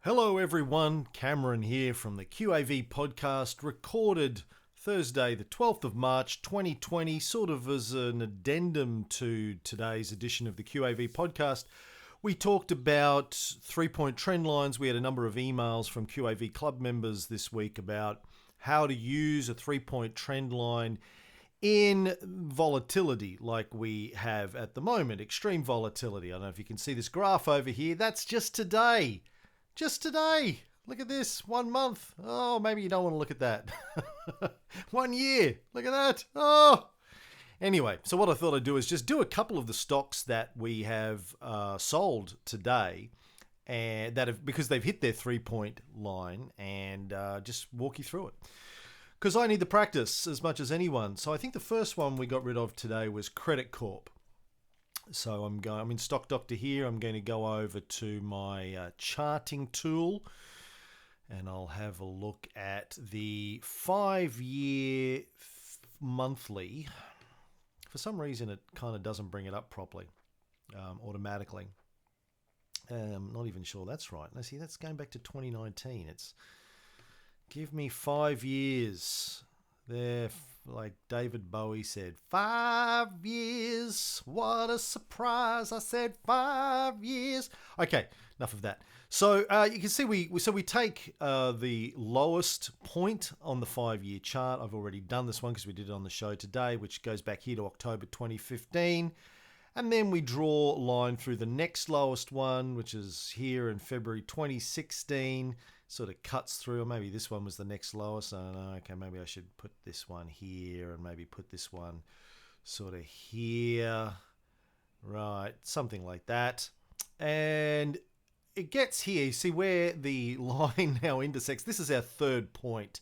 Hello everyone, Cameron here from the QAV podcast, recorded Thursday the 12th of March 2020, sort of as an addendum to today's edition of the QAV podcast. We talked about three-point trend lines. We had a number of emails from QAV club members this week about how to use a three-point trend line in volatility like we have at the moment, extreme volatility. I don't know if you can see this graph over here. That's just today. Just today. Look at this. 1 month. Oh, maybe you don't want to look at that. 1 year. Look at that. Oh. Anyway, so what I thought I'd do is just do a couple of the stocks that we have sold today, and because they've hit their 3-point line, and just walk you through it. Because I need the practice as much as anyone. So I think the first one we got rid of today was Credit Corp. So I'm in Stock Doctor here. I'm going to go over to my charting tool, and I'll have a look at the 5-year monthly. For some reason, it kind of doesn't bring it up properly, automatically. Not even sure that's right. Let's see, that's going back to 2019. It's give me 5 years. There, like David Bowie said, 5 years, what a surprise. I said 5 years. Okay, enough of that. So you can see we take the lowest point on the 5-year chart. I've already done this one because we did it on the show today, which goes back here to October 2015. And then we draw a line through the next lowest one, which is here in February 2016. Sort of cuts through, or maybe this one was the next lowest. I don't know. Okay, maybe I should put this one here and maybe put this one sort of here. Right, something like that. And it gets here. You see where the line now intersects. This is our third point.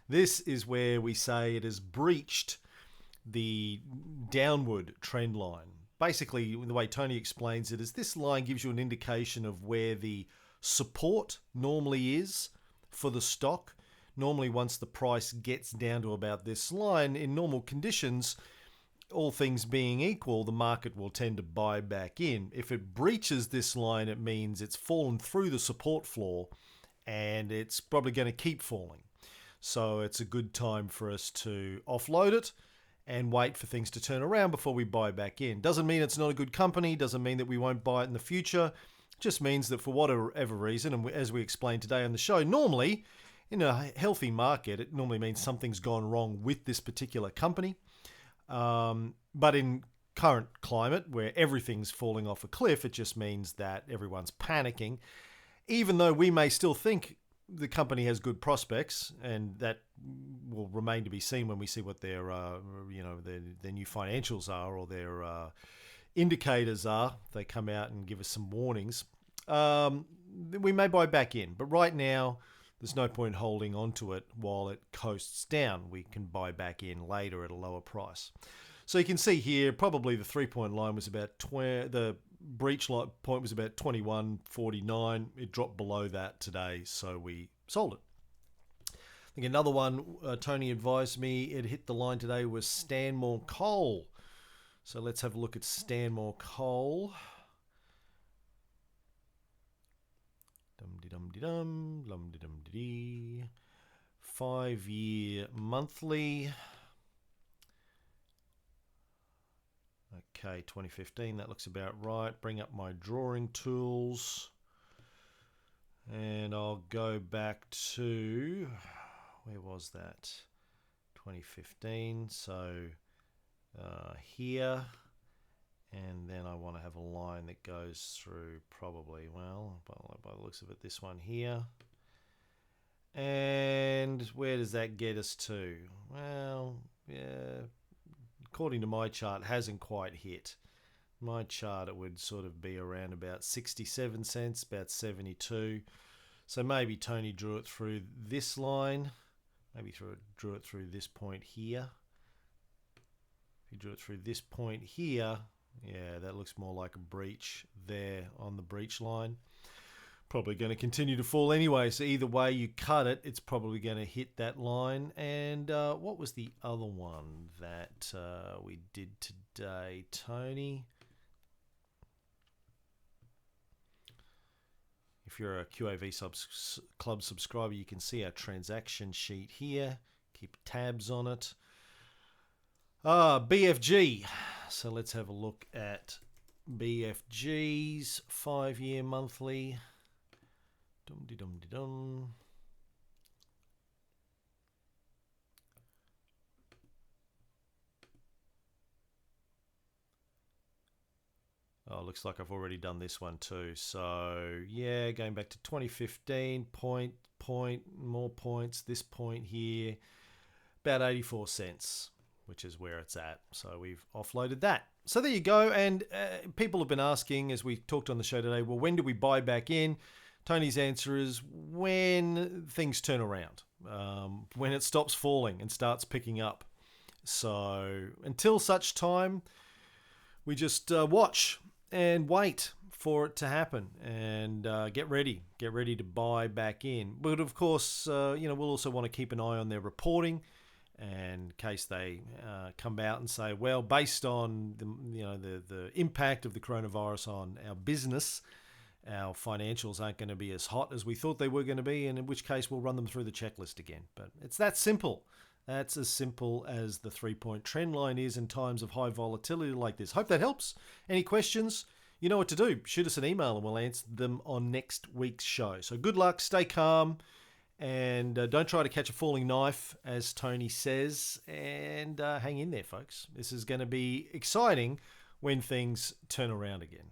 This is where we say it has breached the downward trend line. Basically, the way Tony explains it is this line gives you an indication of where the support normally is for the stock. Normally, once the price gets down to about this line, in normal conditions, all things being equal, the market will tend to buy back in. If it breaches this line, it means it's fallen through the support floor and it's probably going to keep falling. So it's a good time for us to offload it and wait for things to turn around before we buy back in. Doesn't mean it's not a good company, doesn't mean that we won't buy it in the future. It just means that for whatever reason, and as we explained today on the show, normally in a healthy market, it normally means something's gone wrong with this particular company. But in current climate, where everything's falling off a cliff, it just means that everyone's panicking, even though we may still think the company has good prospects, and that will remain to be seen when we see what their new financials are, or their indicators are. They come out and give us some warnings. We may buy back in, but right now there's no point holding onto it while it coasts down. We can buy back in later at a lower price. So you can see here, probably the 3-point line was about the breach point was about 21.49. It dropped below that today, so we sold it. I think another one, Tony advised me, it hit the line today, was Stanmore Coal. So let's have a look at Stanmore Coal. Dum-de-dum-de-dum, lum-de-dum-de-dee. 5-year monthly. Okay, 2015, that looks about right. Bring up my drawing tools. And I'll go back to, where was that? 2015, so here. And then I want to have a line that goes through probably, well, by the looks of it, this one here. And where does that get us to? Well, yeah, according to my chart, hasn't quite hit. My chart, it would sort of be around about 67 cents, about 72. So maybe Tony drew it through this line. Maybe drew it through this point here. If he drew it through this point here, yeah, that looks more like a breach there on the breach line. Probably going to continue to fall anyway, so either way you cut it, it's probably going to hit that line. And what was the other one that we did today, Tony? if you're a QAV Club subscriber, you can see our transaction sheet here. Keep tabs on it. BFG. So let's have a look at BFG's 5-year monthly. Dum-de-dum-de-dum. Oh, looks like I've already done this one too. So yeah, going back to 2015, more points. This point here, about 84 cents, which is where it's at. So we've offloaded that. So there you go. And people have been asking, as we talked on the show today, well, when do we buy back in? Tony's answer is when things turn around, when it stops falling and starts picking up. So until such time, we just watch and wait for it to happen and get ready to buy back in. But of course, we'll also want to keep an eye on their reporting, and in case they come out and say, well, based on the impact of the coronavirus on our business, our financials aren't going to be as hot as we thought they were going to be, and in which case we'll run them through the checklist again. But it's that simple. That's as simple as the 3-point trend line is in times of high volatility like this. Hope that helps. Any questions? You know what to do. Shoot us an email and we'll answer them on next week's show. So good luck, stay calm, and don't try to catch a falling knife, as Tony says, and hang in there, folks. This is going to be exciting when things turn around again.